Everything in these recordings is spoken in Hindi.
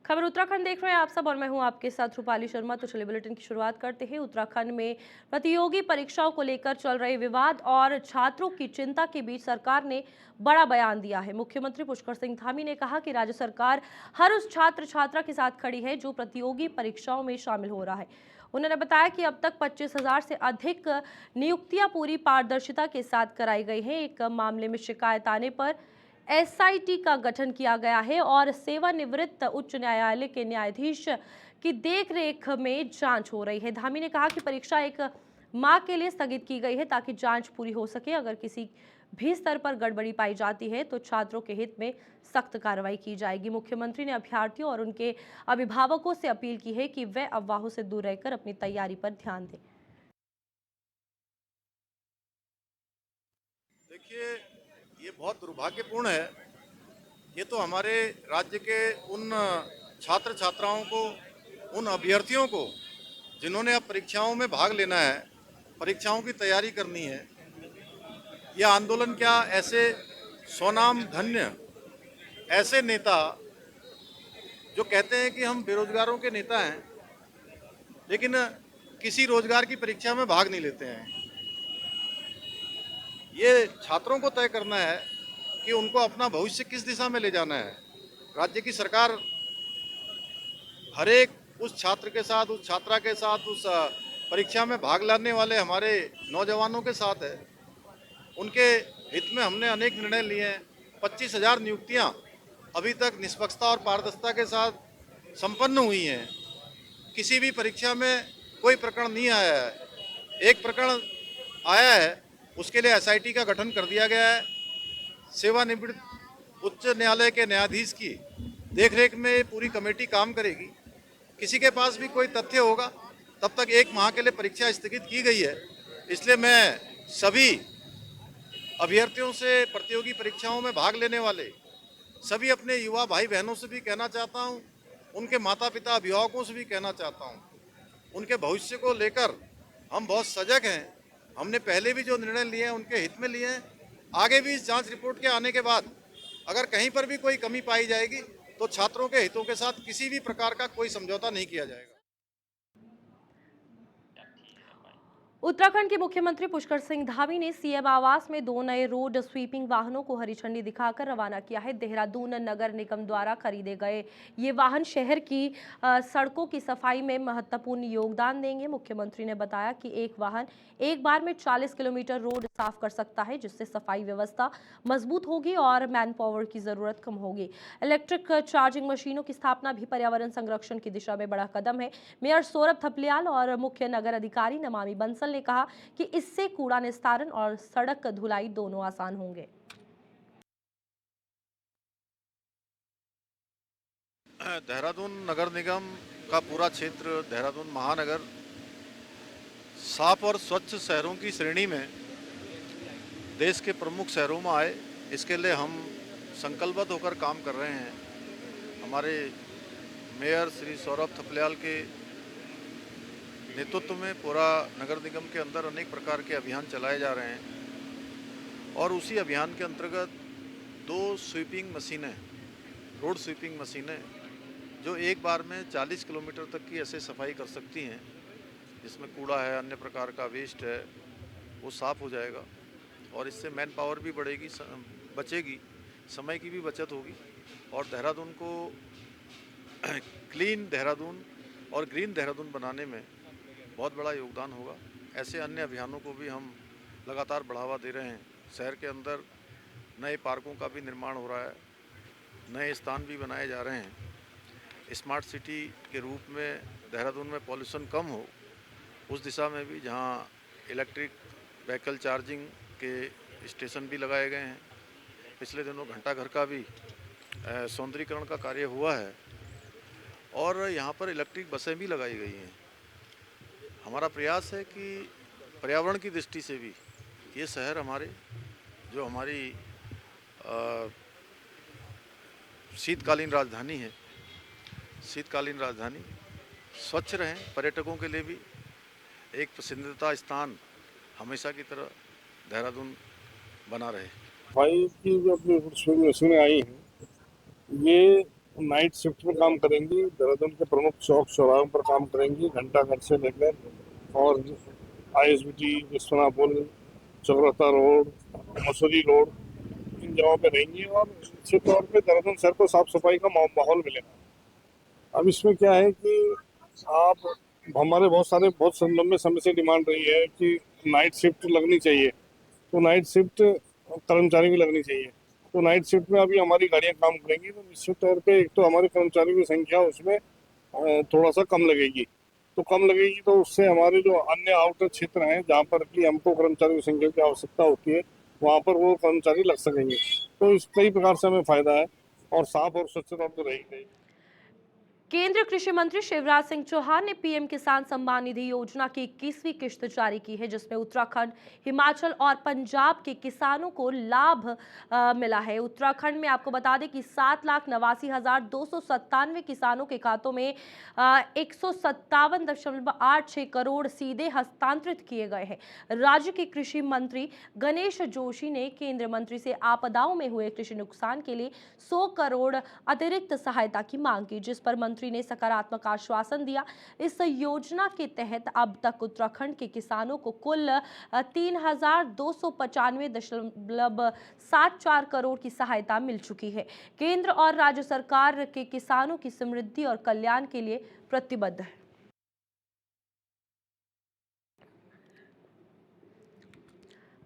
खबर उत्तराखंड देख रहे हैं आप सब और मैं हूं आपके साथ रूपाली शर्मा। तो चलिए बुलेटिन की शुरुआत करते हैं। उत्तराखंड में प्रतियोगी परीक्षाओं को लेकर चल रहे विवाद और छात्रों की चिंता के बीच सरकार ने बड़ा बयान दिया है। मुख्यमंत्री पुष्कर सिंह धामी ने कहा कि राज्य सरकार हर उस छात्र छात्रा के साथ खड़ी है जो प्रतियोगी परीक्षाओं में शामिल हो रहा है। उन्होंने बताया कि अब तक 25,000 से अधिक नियुक्तियां पूरी पारदर्शिता के साथ कराई गई हैं। एक मामले में शिकायत आने पर एसआईटी का गठन किया गया है और सेवानिवृत्त उच्च न्यायालय के न्यायाधीश की देखरेख में जांच हो रही है। धामी ने कहा कि परीक्षा एक माह के लिए स्थगित की गई है ताकि जांच पूरी हो सके। अगर किसी भी स्तर पर गड़बड़ी पाई जाती है तो छात्रों के हित में सख्त कार्रवाई की जाएगी। मुख्यमंत्री ने अभ्यर्थियों और उनके अभिभावकों से अपील की है कि वे अफवाहों से दूर रहकर अपनी तैयारी पर ध्यान दें। देखिए, ये बहुत दुर्भाग्यपूर्ण है। ये तो हमारे राज्य के उन छात्र छात्राओं को, उन अभ्यर्थियों को जिन्होंने अब परीक्षाओं में भाग लेना है, परीक्षाओं की तैयारी करनी है। यह आंदोलन क्या ऐसे स्वनाम धन्य ऐसे नेता जो कहते हैं कि हम बेरोजगारों के नेता हैं, लेकिन किसी रोजगार की परीक्षा में भाग नहीं लेते हैं। ये छात्रों को तय करना है कि उनको अपना भविष्य किस दिशा में ले जाना है। राज्य की सरकार हर एक उस छात्र के साथ, उस छात्रा के साथ, उस परीक्षा में भाग लेने वाले हमारे नौजवानों के साथ है। उनके हित में हमने अनेक निर्णय लिए हैं। 25,000 नियुक्तियां अभी तक निष्पक्षता और पारदर्शिता के साथ संपन्न हुई हैं। किसी भी परीक्षा में कोई प्रकरण नहीं आया है। एक प्रकरण आया है, उसके लिए एसआईटी का गठन कर दिया गया है। सेवानिवृत्त उच्च न्यायालय के न्यायाधीश की देखरेख में पूरी कमेटी काम करेगी। किसी के पास भी कोई तथ्य होगा, तब तक एक माह के लिए परीक्षा स्थगित की गई है। इसलिए मैं सभी अभ्यर्थियों से, प्रतियोगी परीक्षाओं में भाग लेने वाले सभी अपने युवा भाई बहनों से भी कहना चाहता हूं, उनके माता पिता अभिभावकों से भी कहना चाहता हूं, उनके भविष्य को लेकर हम बहुत सजग हैं। हमने पहले भी जो निर्णय लिए हैं उनके हित में लिए हैं। आगे भी इस जांच रिपोर्ट के आने के बाद अगर कहीं पर भी कोई कमी पाई जाएगी तो छात्रों के हितों के साथ किसी भी प्रकार का कोई समझौता नहीं किया जाएगा। उत्तराखंड के मुख्यमंत्री पुष्कर सिंह धामी ने सीएम आवास में 2 नए रोड स्वीपिंग वाहनों को हरी झंडी दिखाकर रवाना किया है। देहरादून नगर निगम द्वारा खरीदे गए ये वाहन शहर की सड़कों की सफाई में महत्वपूर्ण योगदान देंगे। मुख्यमंत्री ने बताया कि एक वाहन एक बार में 40 किलोमीटर रोड साफ कर सकता है, जिससे सफाई व्यवस्था मजबूत होगी और मैन पावर की जरूरत कम होगी। इलेक्ट्रिक चार्जिंग मशीनों की स्थापना भी पर्यावरण संरक्षण की दिशा में बड़ा कदम है। मेयर सौरभ थपलियाल और मुख्य नगर अधिकारी नमामि बंसल ने कहा कि इससे कूड़ा निस्तारण और सड़क धुलाई दोनों आसान होंगे। देहरादून नगर निगम का पूरा क्षेत्र, देहरादून महानगर साफ और स्वच्छ शहरों की श्रेणी में देश के प्रमुख शहरों में आए, इसके लिए हम संकल्पबद्ध होकर काम कर रहे हैं। हमारे मेयर श्री सौरभ थपलियाल के नेतृत्व में पूरा नगर निगम के अंदर अनेक प्रकार के अभियान चलाए जा रहे हैं और उसी अभियान के अंतर्गत 2 स्वीपिंग मशीनें, रोड स्वीपिंग मशीनें जो एक बार में 40 किलोमीटर तक की ऐसे सफाई कर सकती हैं, जिसमें कूड़ा है, अन्य प्रकार का वेस्ट है, वो साफ़ हो जाएगा और इससे मैन पावर भी बढ़ेगी, बचेगी, समय की भी बचत होगी और देहरादून को क्लीन देहरादून और ग्रीन देहरादून बनाने में बहुत बड़ा योगदान होगा। ऐसे अन्य अभियानों को भी हम लगातार बढ़ावा दे रहे हैं। शहर के अंदर नए पार्कों का भी निर्माण हो रहा है, नए स्थान भी बनाए जा रहे हैं। स्मार्ट सिटी के रूप में देहरादून में पॉल्यूशन कम हो, उस दिशा में भी जहां इलेक्ट्रिक व्हीकल चार्जिंग के स्टेशन भी लगाए गए हैं। पिछले दिनों घंटाघर का भी सौंदर्यीकरण का कार्य हुआ है और यहाँ पर इलेक्ट्रिक बसें भी लगाई गई हैं। हमारा प्रयास है कि पर्यावरण की दृष्टि से भी ये शहर हमारे, जो हमारी शीतकालीन राजधानी है, शीतकालीन राजधानी स्वच्छ रहें, पर्यटकों के लिए भी एक पसंदीदा स्थान हमेशा की तरह देहरादून बना रहे। सफाई की जो अपनी मशीनें आई हैं, ये नाइट शिफ्ट में काम करेंगी, देहरादून के प्रमुख चौक चौराहों पर काम करेंगी, घंटाघर से लेकर और ISBT, विश्वनाथ पुल, चौराता रोड, मसूरी रोड, इन जगहों पे रहेंगी और निश्चित तौर पे देहरादून शहर को साफ सफाई का माहौल मिलेगा। अब इसमें क्या है कि आप हमारे बहुत लंबे समय से डिमांड रही है कि नाइट शिफ्ट लगनी चाहिए, तो नाइट शिफ्ट कर्मचारी की लगनी चाहिए। तो नाइट शिफ्ट में अभी हमारी गाड़ियां काम करेंगी, तो निश्चित तौर पे एक तो हमारे कर्मचारियों की संख्या उसमें थोड़ा सा कम लगेगी। तो कम लगेगी तो उससे हमारे जो अन्य आउटर क्षेत्र हैं जहाँ पर कि हमको कर्मचारियों की संख्या की आवश्यकता होती है, वहाँ पर वो कर्मचारी लग सकेंगे। तो इस कई प्रकार से हमें फायदा है और साफ और स्वच्छता तो रहेगी। केंद्रीय कृषि मंत्री शिवराज सिंह चौहान ने पीएम किसान सम्मान निधि योजना की 21वीं किश्त जारी की है, जिसमें उत्तराखंड, हिमाचल और पंजाब के किसानों को लाभ मिला है। उत्तराखंड में आपको बता दें कि 7,89,297 किसानों के खातों में 157.86 करोड़ सीधे हस्तांतरित किए गए हैं। राज्य के कृषि मंत्री गणेश जोशी ने केंद्रीय मंत्री से आपदाओं में हुए कृषि नुकसान के लिए 100 करोड़ अतिरिक्त सहायता की मांग की, जिस पर मंत्री ने सकारात्मक आश्वासन दिया। इस योजना के तहत अब तक उत्तराखंड के किसानों को कुल 3,295.74 करोड़ की सहायता मिल चुकी है। केंद्र और राज्य सरकार के किसानों की समृद्धि और कल्याण के लिए प्रतिबद्ध है।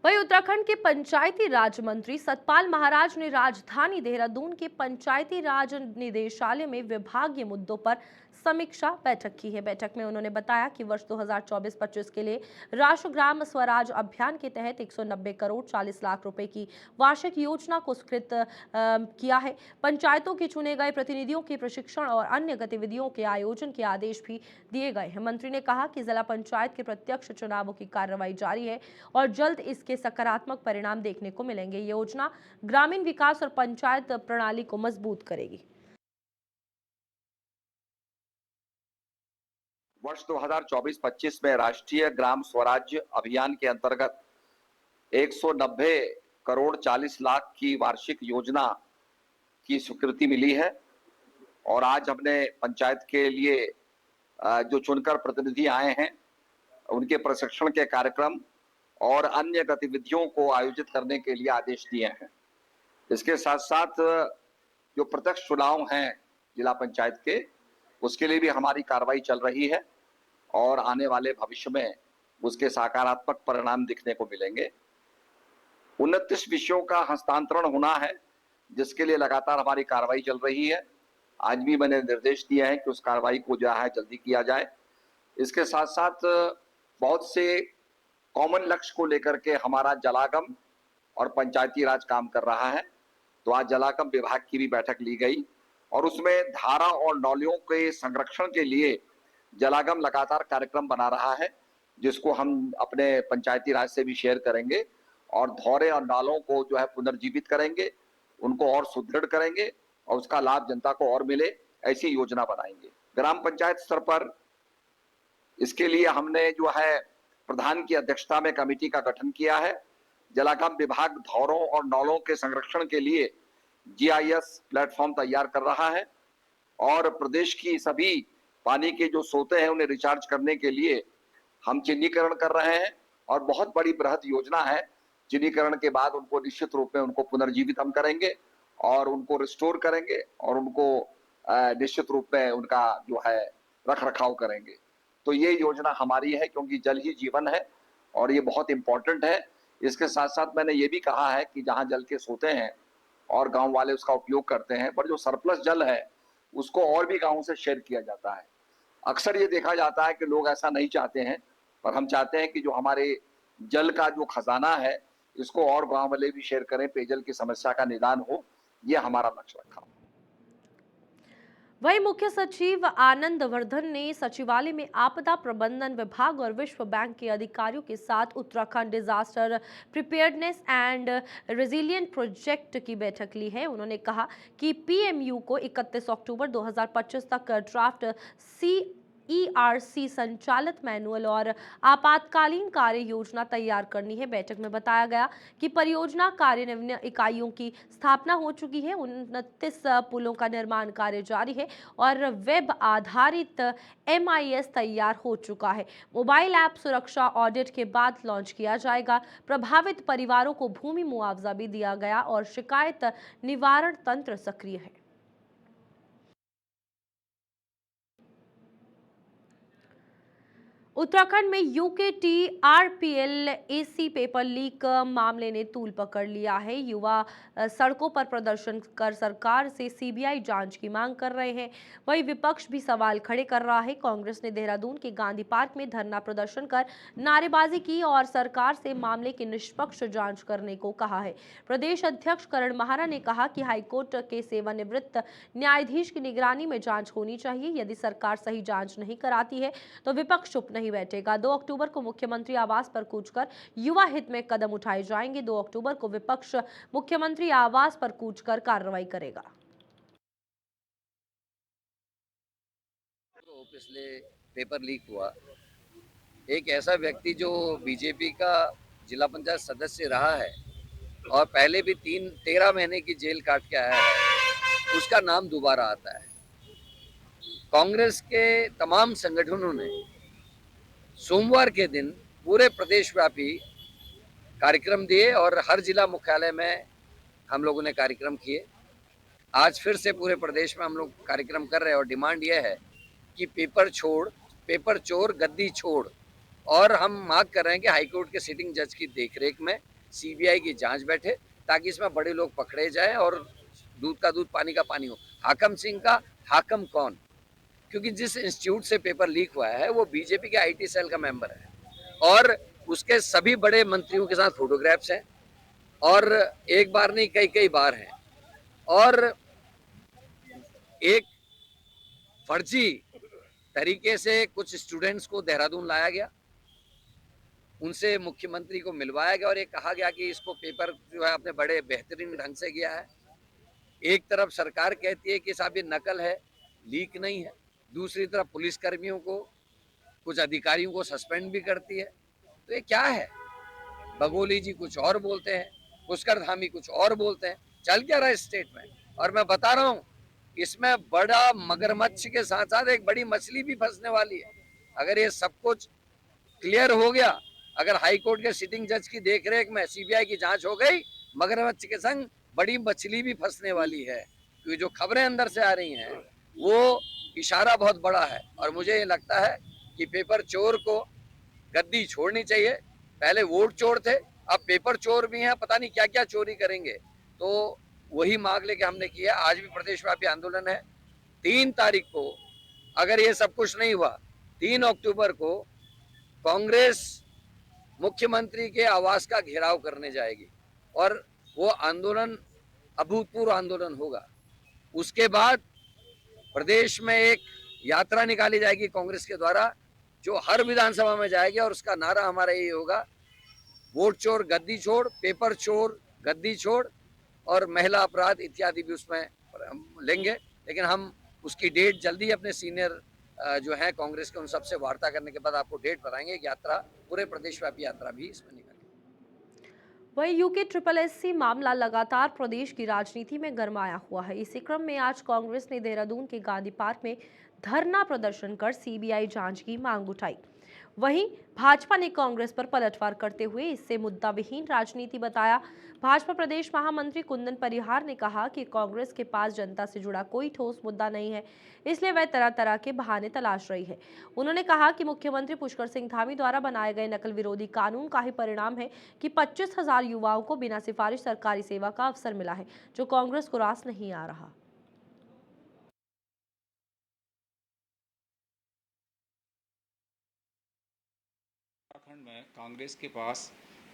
वहीं उत्तराखंड के पंचायती राज मंत्री सतपाल महाराज ने राजधानी देहरादून के पंचायती राज निदेशालय में विभागीय मुद्दों पर समीक्षा बैठक की है। बैठक में उन्होंने बताया कि वर्ष 2024-25 के लिए राष्ट्रीय ग्राम स्वराज अभियान के तहत 190 करोड़ 40 लाख रुपए की वार्षिक योजना को स्वीकृत किया है। पंचायतों के चुने गए प्रतिनिधियों के प्रशिक्षण और अन्य गतिविधियों के आयोजन के आदेश भी दिए गए हैं। मंत्री ने कहा कि जिला पंचायत के प्रत्यक्ष चुनावों की कार्रवाई जारी है और जल्द इसके सकारात्मक परिणाम देखने को मिलेंगे। ये योजना ग्रामीण विकास और पंचायत प्रणाली को मजबूत करेगी। वर्ष 2024-25 में राष्ट्रीय ग्राम स्वराज्य अभियान के अंतर्गत 190 करोड़ 40 लाख की वार्षिक योजना की स्वीकृति मिली है और आज हमने पंचायत के लिए जो चुनकर प्रतिनिधि आए हैं उनके प्रशिक्षण के कार्यक्रम और अन्य गतिविधियों को आयोजित करने के लिए आदेश दिए हैं। इसके साथ साथ जो प्रत्यक्ष चुनाव हैं जिला पंचायत के, उसके लिए भी हमारी कार्रवाई चल रही है और आने वाले भविष्य में उसके सकारात्मक परिणाम दिखने को मिलेंगे। 29 विषयों का हस्तांतरण होना है, जिसके लिए लगातार हमारी कार्रवाई चल रही है। आज भी मैंने निर्देश दिए हैं कि उस कार्रवाई को जो है जल्दी किया जाए। इसके साथ साथ बहुत से कॉमन लक्ष्य को लेकर के हमारा जलागम और पंचायती राज काम कर रहा है। तो आज जलागम विभाग की भी बैठक ली गई और उसमें धारा और नौलियों के संरक्षण के लिए जलागम लगातार कार्यक्रम बना रहा है, जिसको हम अपने पंचायती राज से भी शेयर करेंगे और धौरे और नालों को जो है पुनर्जीवित करेंगे, उनको और सुदृढ़ करेंगे और उसका लाभ जनता को और मिले, ऐसी योजना बनाएंगे। ग्राम पंचायत स्तर पर इसके लिए हमने जो है प्रधान की अध्यक्षता में कमेटी का गठन किया है। जलागम विभाग धौरों और नालों के संरक्षण के लिए GIS प्लेटफॉर्म तैयार कर रहा है और प्रदेश की सभी पानी के जो सोते हैं उन्हें रिचार्ज करने के लिए हम चिन्हीकरण कर रहे हैं और बहुत बड़ी बृहद योजना है। चिन्हीकरण के बाद उनको निश्चित रूप में उनको पुनर्जीवित हम करेंगे और उनको रिस्टोर करेंगे और उनको निश्चित रूप में उनका जो है रख रखाव करेंगे। तो ये योजना हमारी है क्योंकि जल ही जीवन है और ये बहुत इंपॉर्टेंट है। इसके साथ साथ मैंने ये भी कहा है कि जहाँ जल के सोते हैं और गांव वाले उसका उपयोग करते हैं, पर जो सरप्लस जल है उसको और भी गांव से शेयर किया जाता है। अक्सर ये देखा जाता है कि लोग ऐसा नहीं चाहते हैं, पर हम चाहते हैं कि जो हमारे जल का जो खजाना है इसको और गांव वाले भी शेयर करें, पेयजल की समस्या का निदान हो, ये हमारा लक्ष्य रखा। वहीं मुख्य सचिव आनंद वर्धन ने सचिवालय में आपदा प्रबंधन विभाग और विश्व बैंक के अधिकारियों के साथ Uttarakhand disaster preparedness and resilient project की बैठक ली है। उन्होंने कहा कि PMU को 31 अक्टूबर 2025 तक ड्राफ्ट ERC संचालित मैनुअल और आपातकालीन कार्य योजना तैयार करनी है। बैठक में बताया गया कि परियोजना कार्यान्वयन इकाइयों की स्थापना हो चुकी है, 29 पुलों का निर्माण कार्य जारी है और वेब आधारित MIS तैयार हो चुका है। मोबाइल ऐप सुरक्षा ऑडिट के बाद लॉन्च किया जाएगा। प्रभावित परिवारों को भूमि मुआवजा भी दिया गया और शिकायत निवारण तंत्र सक्रिय है। उत्तराखंड में UKT RPL AC paper leak मामले ने तूल पकड़ लिया है। युवा सड़कों पर प्रदर्शन कर सरकार से CBI जांच की मांग कर रहे हैं। वहीं विपक्ष भी सवाल खड़े कर रहा है। कांग्रेस ने देहरादून के गांधी पार्क में धरना प्रदर्शन कर नारेबाजी की और सरकार से मामले की निष्पक्ष जांच करने को कहा है। प्रदेश अध्यक्ष करण माहरा ने कहा कि हाईकोर्ट के सेवानिवृत्त न्यायाधीश की निगरानी में जांच होनी चाहिए। यदि सरकार सही जांच नहीं कराती है तो विपक्ष चुप नहीं बैठेगा। 2 अक्टूबर को मुख्यमंत्री आवास पर कूच कर युवा हित में कदम उठाए जाएंगे। 2 अक्टूबर को विपक्ष मुख्यमंत्री आवास पर कूच कर कार्रवाई करेगा। तो पिछले पेपर लीक हुआ, एक ऐसा व्यक्ति जो बीजेपी का जिला पंचायत सदस्य रहा है और पहले भी 13 महीने की जेल काट के आया है, उसका नाम दोबारा आता है। कांग्रेस के तमाम संगठनों ने सोमवार के दिन पूरे प्रदेश व्यापी कार्यक्रम दिए और हर जिला मुख्यालय में हम लोगों ने कार्यक्रम किए। आज फिर से पूरे प्रदेश में हम लोग कार्यक्रम कर रहे हैं और डिमांड यह है कि पेपर चोर गद्दी छोड़, और हम मांग कर रहे हैं कि हाईकोर्ट के सिटिंग जज की देखरेख में CBI की जांच बैठे ताकि इसमें बड़े लोग पकड़े जाएं और दूध का दूध पानी का पानी हो। हाकम सिंह का हाकम कौन? क्योंकि जिस इंस्टीट्यूट से पेपर लीक हुआ है वो बीजेपी के IT सेल का मेंबर है और उसके सभी बड़े मंत्रियों के साथ फोटोग्राफ्स हैं और एक बार नहीं कई बार हैं। और एक फर्जी तरीके से कुछ स्टूडेंट्स को देहरादून लाया गया, उनसे मुख्यमंत्री को मिलवाया गया और ये कहा गया कि इसको पेपर जो है आपने बड़े बेहतरीन ढंग से किया है। एक तरफ सरकार कहती है कि साहब ये नकल है, लीक नहीं है, दूसरी तरफ पुलिस कर्मियों को, कुछ अधिकारियों को सस्पेंड भी करती है। तो ये क्या है? बघोली जी कुछ और बोलते हैं, पुष्कर धामी कुछ और बोलते हैं, चल क्या रहा है स्टेट में। और मैं बता रहा हूँ इसमें बड़ा मगरमच्छ के साथ साथ एक बड़ी मछली भी फंसने वाली है। अगर ये सब कुछ क्लियर हो गया, अगर हाईकोर्ट के सिटिंग जज की देखरेख में CBI की जांच हो गई, मगरमच्छ के संग बड़ी मछली भी फंसने वाली है। क्योंकि जो खबरें अंदर से आ रही हैं वो इशारा बहुत बड़ा है और मुझे ये लगता है कि पेपर चोर को गद्दी छोड़नी चाहिए। पहले वोट चोर थे, अब पेपर चोर भी हैं, पता नहीं क्या क्या चोरी करेंगे। तो वही मांग लेके हमने किया। आज भी प्रदेशव्यापी आंदोलन है। 3 तारीख को अगर ये सब कुछ नहीं हुआ, 3 अक्टूबर को कांग्रेस मुख्यमंत्री के आवास का घेराव करने जाएगी और वो आंदोलन अभूतपूर्व आंदोलन होगा। उसके बाद प्रदेश में एक यात्रा निकाली जाएगी कांग्रेस के द्वारा जो हर विधानसभा में जाएगी और उसका नारा हमारा यही होगा, वोट चोर गद्दी छोड़, पेपर चोर गद्दी छोड़, और महिला अपराध इत्यादि भी उसमें हम लेंगे। लेकिन हम उसकी डेट जल्दी अपने सीनियर जो है कांग्रेस के उन सबसे वार्ता करने के बाद आपको डेट बताएंगे। यात्रा पूरे प्रदेशव्यापी यात्रा भी इसमें निकलेगी। वहीं UKSSC मामला लगातार प्रदेश की राजनीति में गरमाया हुआ है। इसी क्रम में आज कांग्रेस ने देहरादून के गांधी पार्क में धरना प्रदर्शन कर CBI जांच की मांग उठाई। वहीं भाजपा ने कांग्रेस पर पलटवार करते हुए इससे मुद्दा विहीन राजनीति बताया। भाजपा प्रदेश महामंत्री कुंदन परिहार ने कहा कि कांग्रेस के पास जनता से जुड़ा कोई ठोस मुद्दा नहीं है, इसलिए वह तरह तरह के बहाने तलाश रही है। उन्होंने कहा कि मुख्यमंत्री पुष्कर सिंह धामी द्वारा बनाए गए नकल विरोधी कानून का ही परिणाम है कि 25,000 युवाओं को बिना सिफारिश सरकारी सेवा का अवसर मिला है, जो कांग्रेस को रास नहीं आ रहा। उत्तराखंड में कांग्रेस के पास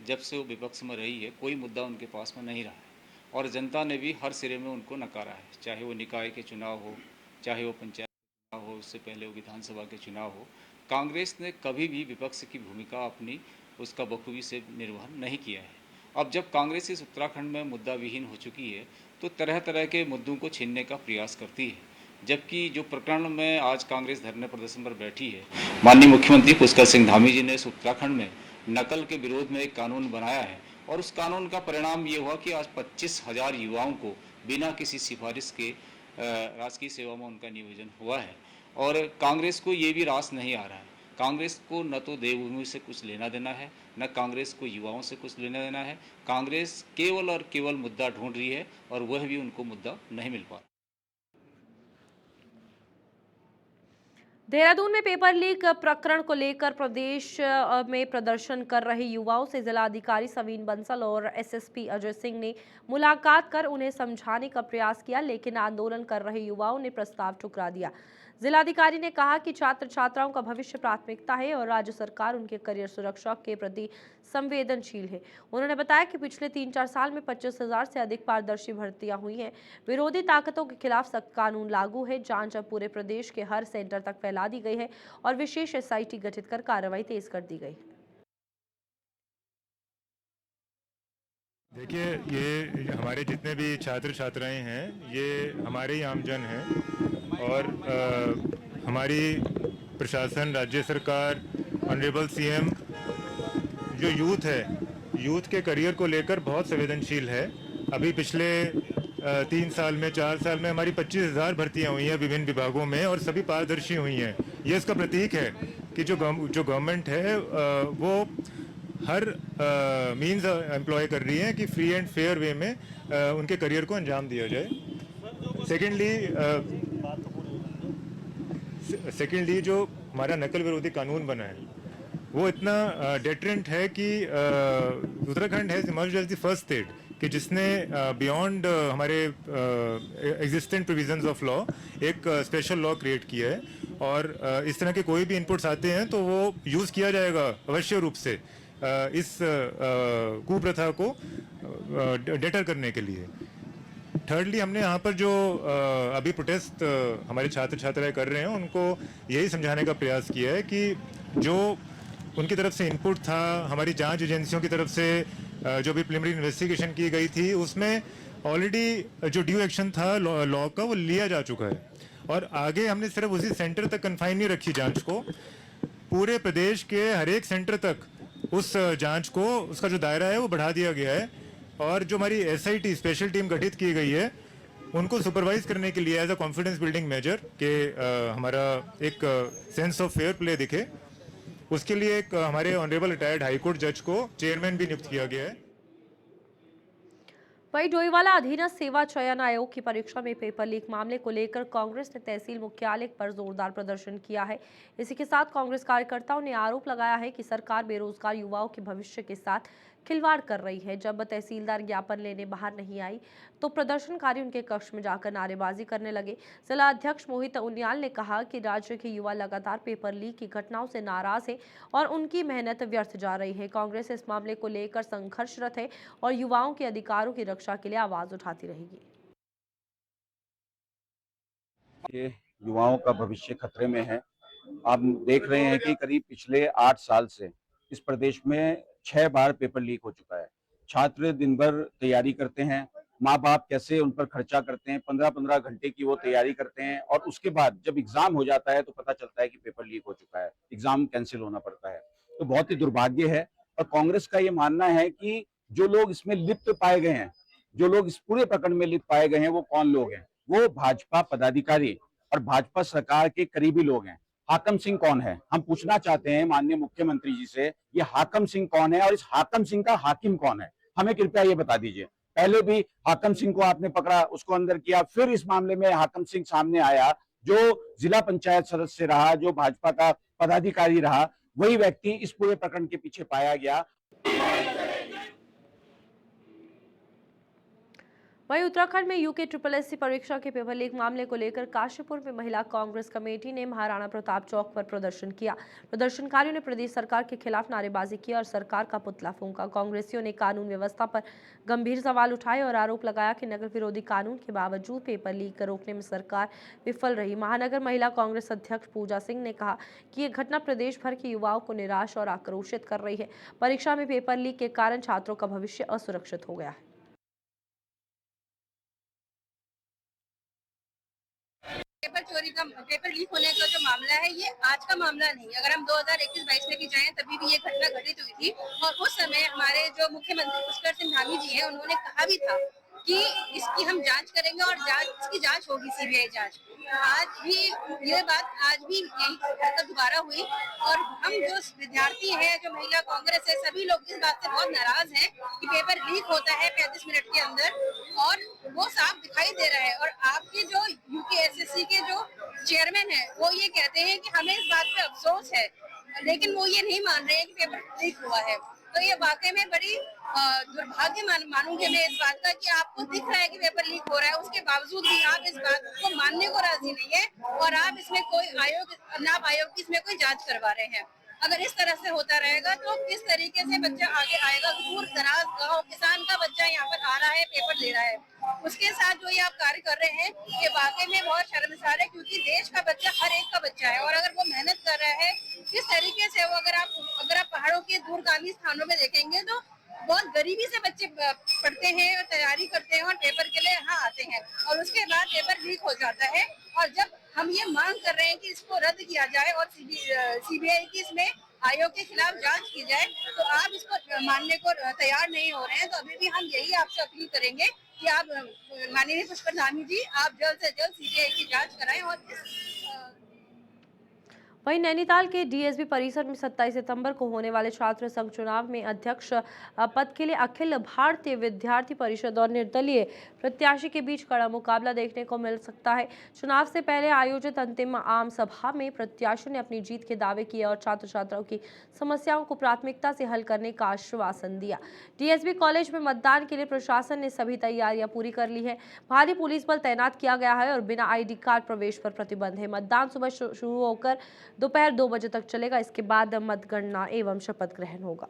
जब से वो विपक्ष में रही है कोई मुद्दा उनके पास में नहीं रहा है और जनता ने भी हर सिरे में उनको नकारा है। चाहे वो निकाय के चुनाव हो, चाहे वो पंचायत के चुनाव हो, उससे पहले वो विधानसभा के चुनाव हो, कांग्रेस ने कभी भी विपक्ष की भूमिका अपनी उसका बखूबी से निर्वहन नहीं किया है। अब जब कांग्रेस इस उत्तराखंड में मुद्दा विहीन हो चुकी है तो तरह तरह के मुद्दों को छीनने का प्रयास करती है। जबकि जो प्रकरण में आज कांग्रेस धरने प्रदर्शन पर बैठी है, माननीय मुख्यमंत्री पुष्कर सिंह धामी जी ने इस उत्तराखंड में नकल के विरोध में एक कानून बनाया है और उस कानून का परिणाम ये हुआ कि आज 25,000 युवाओं को बिना किसी सिफारिश के राजकीय सेवा में उनका नियोजन हुआ है। और कांग्रेस को ये भी रास नहीं आ रहा है। कांग्रेस को न तो देवभूमि से कुछ लेना देना है, न कांग्रेस को युवाओं से कुछ लेना देना है। कांग्रेस केवल और केवल मुद्दा ढूंढ रही है और वह भी उनको मुद्दा नहीं मिल पा रहा। देहरादून में पेपर लीक प्रकरण को लेकर प्रदेश में प्रदर्शन कर रहे युवाओं से जिलाधिकारी सवीन बंसल और एसएसपी अजय सिंह ने मुलाकात कर उन्हें समझाने का प्रयास किया, लेकिन आंदोलन कर रहे युवाओं ने प्रस्ताव ठुकरा दिया। जिलाधिकारी ने कहा कि छात्र छात्राओं का भविष्य प्राथमिकता है और राज्य सरकार उनके करियर सुरक्षा के प्रति संवेदनशील है। उन्होंने बताया कि पिछले 3-4 साल में 25,000 से अधिक पारदर्शी भर्तियां हुई हैं। विरोधी ताकतों के खिलाफ सख्त कानून लागू है। जांच अब पूरे प्रदेश के हर सेंटर तक फैला दी गई है और विशेष एसआईटी गठित कर कार्रवाई तेज कर दी गई। देखिए, ये हमारे जितने भी छात्र छात्राएं हैं ये हमारे ही आमजन हैं और हमारी प्रशासन, राज्य सरकार, ऑनरेबल सीएम जो यूथ है, यूथ के करियर को लेकर बहुत संवेदनशील है। अभी पिछले 3 साल में, 4 साल में हमारी 25,000 भर्तियां हुई हैं विभिन्न विभागों में और सभी पारदर्शी हुई हैं। ये इसका प्रतीक है कि जो गवर्नमेंट है वो हर मींस एम्प्लॉय कर रही है कि फ्री एंड फेयर वे में उनके करियर को अंजाम दिया जाए। सेकेंडली जो हमारा नकल विरोधी कानून बना है वो इतना डेटरेंट है कि Uttarakhand has emerged as the first state कि जिसने बियॉन्ड हमारे एग्जिस्टेंट प्रोविजंस ऑफ लॉ एक स्पेशल लॉ क्रिएट किया है और इस तरह के कोई भी इनपुट्स आते हैं तो वो यूज़ किया जाएगा अवश्य रूप से इस कुप्रथा को डेटर करने के लिए। थर्डली, हमने यहाँ पर जो अभी प्रोटेस्ट हमारे छात्र छात्राएं कर रहे हैं उनको यही समझाने का प्रयास किया है कि जो उनकी तरफ से इनपुट था, हमारी जांच एजेंसियों की तरफ से जो भी प्रिलिमिनरी इन्वेस्टिगेशन की गई थी उसमें ऑलरेडी जो ड्यू एक्शन था लॉ का वो लिया जा चुका है और आगे हमने सिर्फ उसी सेंटर तक कन्फाइन नहीं रखी जांच को, पूरे प्रदेश के हर एक सेंटर तक उस जांच को, उसका जो दायरा है वो बढ़ा दिया गया है और जो हमारी एसआईटी स्पेशल टीम गठित की गई है उनको सुपरवाइज करने के लिए as a confidence building measure के हमारा एक सेंस ऑफ फेयर प्ले दिखे, उसके लिए एक हमारे ऑनरेबल रिटायर्ड हाईकोर्ट जज को चेयरमैन भी नियुक्त किया गया है। वहीं डोईवाला अधीनस्थ सेवा चयन आयोग की परीक्षा में पेपर लीक मामले को लेकर कांग्रेस ने तहसील मुख्यालय पर जोरदार प्रदर्शन किया है। इसी के साथ कांग्रेस कार्यकर्ताओं ने आरोप लगाया है कि सरकार बेरोजगार युवाओं के भविष्य के साथ खिलवाड़ कर रही है। जब तहसीलदार ज्ञापन लेने बाहर नहीं आई तो प्रदर्शनकारी उनके कक्ष में जाकर नारेबाजी करने लगे। जिला अध्यक्ष मोहित उनियाल ने कहा कि राज्य के युवा लगातार पेपर लीक की घटनाओं से नाराज है और उनकी मेहनत व्यर्थ जा रही है। कांग्रेस इस मामले को लेकर संघर्षरत है और युवाओं के अधिकारों की रक्षा के लिए आवाज उठाती रहेगी। ये युवाओं का भविष्य खतरे में है। आप देख रहे हैं कि करीब पिछले 8 साल से इस प्रदेश में 6 बार पेपर लीक हो चुका है। छात्र दिन भर तैयारी करते हैं, माँ बाप कैसे उन पर खर्चा करते हैं, 15-15 घंटे की वो तैयारी करते हैं और उसके बाद जब एग्जाम हो जाता है तो पता चलता है कि पेपर लीक हो चुका है, एग्जाम कैंसिल होना पड़ता है। तो बहुत ही दुर्भाग्य है और कांग्रेस का ये मानना है कि जो लोग इसमें लिप्त पाए गए हैं, जो लोग इस पूरे प्रकरण में लिप्त पाए गए हैं वो कौन लोग हैं? वो भाजपा पदाधिकारी और भाजपा सरकार के करीबी लोग हैं। हाकम सिंह कौन है? हम पूछना चाहते हैं माननीय मुख्यमंत्री जी से, ये हाकम सिंह कौन है और इस हाकम सिंह का हाकिम कौन है? हमें कृपया ये बता दीजिए। पहले भी हाकम सिंह को आपने पकड़ा, उसको अंदर किया, फिर इस मामले में हाकम सिंह सामने आया जो जिला पंचायत सदस्य रहा, जो भाजपा का पदाधिकारी रहा, वही व्यक्ति इस पूरे प्रकरण के पीछे पाया गया। वहीं उत्तराखंड में यूके SSSC परीक्षा के पेपर लीक मामले को लेकर काशीपुर में महिला कांग्रेस कमेटी ने महाराणा प्रताप चौक पर प्रदर्शन किया। प्रदर्शनकारियों ने प्रदेश सरकार के खिलाफ नारेबाजी की और सरकार का पुतला फूंका। कांग्रेसियों ने कानून व्यवस्था पर गंभीर सवाल उठाए और आरोप लगाया कि नगर विरोधी कानून के बावजूद पेपर लीक रोकने में सरकार विफल रही। महानगर महिला कांग्रेस अध्यक्ष पूजा सिंह ने कहा कि ये घटना प्रदेश भर के युवाओं को निराश और आक्रोशित कर रही है। परीक्षा में पेपर लीक के कारण छात्रों का भविष्य असुरक्षित हो गया है। पेपर चोरी का, पेपर लीक होने का जो मामला है, ये आज का मामला नहीं। अगर हम 2021-22 में भी जाएं तभी भी ये घटना घटित हुई थी और उस समय हमारे जो मुख्यमंत्री पुष्कर सिंह धामी जी हैं, उन्होंने कहा भी था कि इसकी हम जांच करेंगे और इसकी जांच होगी, सीबीआई जांच। आज भी ये बात यही हरकत दोबारा हुई और हम जो विद्यार्थी हैं, जो महिला कांग्रेस है, सभी लोग इस बात से बहुत नाराज हैं कि पेपर लीक होता है 35 मिनट के अंदर और वो साफ दिखाई दे रहा है। और आपके जो यूपीएसएससी के जो चेयरमैन है, वो ये कहते हैं कि हमें इस बात पे अफसोस है, लेकिन वो ये नहीं मान रहे हैं कि पेपर लीक हुआ है। तो ये वाकई में बड़ी दुर्भाग्य मानूंगी मैं इस बात का कि आपको दिख रहा है कि पेपर लीक हो रहा है, उसके बावजूद भी आप इस बात को मानने को राजी नहीं है और आप इसमें कोई नाप आयोग की इसमें कोई जांच करवा रहे हैं। अगर इस तरह से होता रहेगा तो किस तरीके से बच्चा आगे आएगा? दूर दराज गाँव किसान का बच्चा यहाँ पर आ रहा है, पेपर दे रहा है, उसके साथ जो ये आप कार्य कर रहे हैं, ये वाकई में बहुत शर्मसार है, क्योंकि देश का बच्चा हर एक का बच्चा है और अगर वो मेहनत कर रहा है किस तरीके से वो, अगर आप पहाड़ों के दूरगामी स्थानों में देखेंगे तो बहुत गरीबी से बच्चे पढ़ते हैं और तैयारी करते हैं और पेपर के लिए यहाँ आते हैं और उसके बाद पेपर लीक हो जाता है। और जब हम ये मांग कर रहे हैं कि इसको रद्द किया जाए और सीबीआई की इसमें आयोग के खिलाफ जांच की जाए, तो आप इसको मानने को तैयार नहीं हो रहे हैं। तो अभी भी हम यही आपसे अपील करेंगे कि आप माननीय पुष्कर धामी जी, आप जल्द से जल्द सीबीआई की जांच कराएं। और वहीं नैनीताल के डीएसबी परिसर में 27 सितंबर को होने वाले छात्र संघ चुनाव में अध्यक्ष पद के लिए अखिल भारतीय विद्यार्थी परिषद और निर्दलीय प्रत्याशी के बीच कड़ा मुकाबला देखने को मिल सकता है। चुनाव से पहले आयोजित अंतिम आम सभा में प्रत्याशियों ने अपनी जीत के दावे किए और छात्र छात्राओं की समस्याओं को प्राथमिकता से हल करने का आश्वासन दिया। डीएसबी कॉलेज में मतदान के लिए प्रशासन ने सभी तैयारियां पूरी कर ली है। भारी पुलिस बल तैनात किया गया है और बिना ID कार्ड प्रवेश पर प्रतिबंध है। मतदान सुबह शुरू होकर दोपहर 2 बजे तक चलेगा। इसके बाद मतगणना एवं शपथ ग्रहण होगा।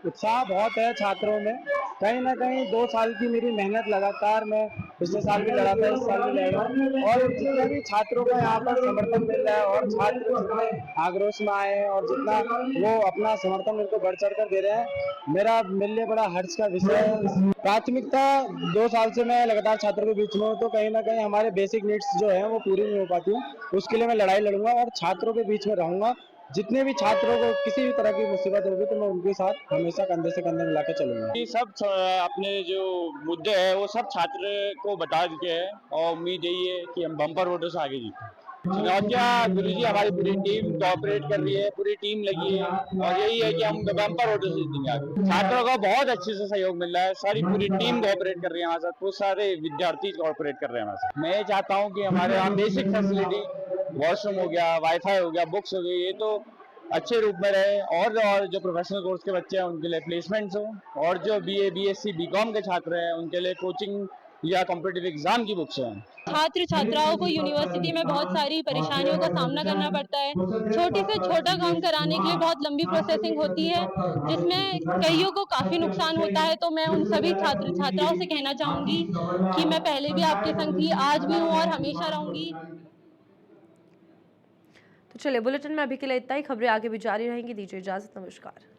उत्साह बहुत है छात्रों में। कहीं ना कहीं 2 साल की मेरी मेहनत लगातार, मैं पिछले साल भी लड़ा था, इस साल भी लड़ रहा हूँ और जितने भी छात्रों का यहाँ पर समर्थन मिल रहा है और छात्र जितने आक्रोश में आए हैं और जितना वो अपना समर्थन मेरे को बढ़ चढ़ कर दे रहे हैं, मेरा मेरे लिए बड़ा हर्ष का विषय है। प्राथमिकता 2 साल से मैं लगातार छात्रों के बीच में हूँ, तो कहीं ना कहीं हमारे बेसिक नीड्स जो है वो पूरी नहीं हो पाती है। उसके लिए मैं लड़ाई लड़ूंगा और छात्रों के बीच में रहूंगा। जितने भी छात्रों को किसी भी तरह की मुसीबत होगी तो मैं उनके साथ हमेशा कंधे से कंधे मिला के चलूंगा। ये सब अपने जो मुद्दे हैं वो सब छात्र को बता चुके हैं और उम्मीद यही है कि हम बम्पर वोटों से आगे जीतें। चुनौतियाँ गुरुजी, हमारी पूरी टीम कोऑपरेट कर रही है, पूरी टीम लगी है और यही है कि हम बम्पर वोटों से जीतेंगे आगे। छात्रों का बहुत अच्छे से सहयोग मिल रहा है, सारी पूरी टीम कोऑपरेट कर रही है हमारे साथ, बहुत सारे विद्यार्थी कोऑपरेट कर रहे हैं हमारे साथ। मैं ये चाहता हूँ कि हमारे यहाँ बेसिक फैसिलिटी, वॉशरूम हो गया, वाईफाई हो गया, बुक्स हो गई, ये तो अच्छे रूप में रहे और जो प्रोफेशनल कोर्स के बच्चे हैं उनके लिए प्लेसमेंट्स हो और जो BA, BSc, BCom के छात्र हैं उनके लिए कोचिंग या कॉम्पिटिटिव एग्जाम की बुक्स हैं। छात्र छात्राओं को यूनिवर्सिटी में बहुत सारी परेशानियों का सामना करना पड़ता है। छोटे से छोटा काम कराने के लिए बहुत लंबी प्रोसेसिंग होती है, जिसमें कईयों को काफी नुकसान होता है। तो मैं उन सभी छात्र छात्राओं से कहना चाहूंगी कि मैं पहले भी आपके संग थी, आज भी हूँ और हमेशा रहूंगी। तो चलिए, बुलेटिन में अभी के लिए इतना ही। खबरें आगे भी जारी रहेंगी। दीजिए इजाजत, नमस्कार।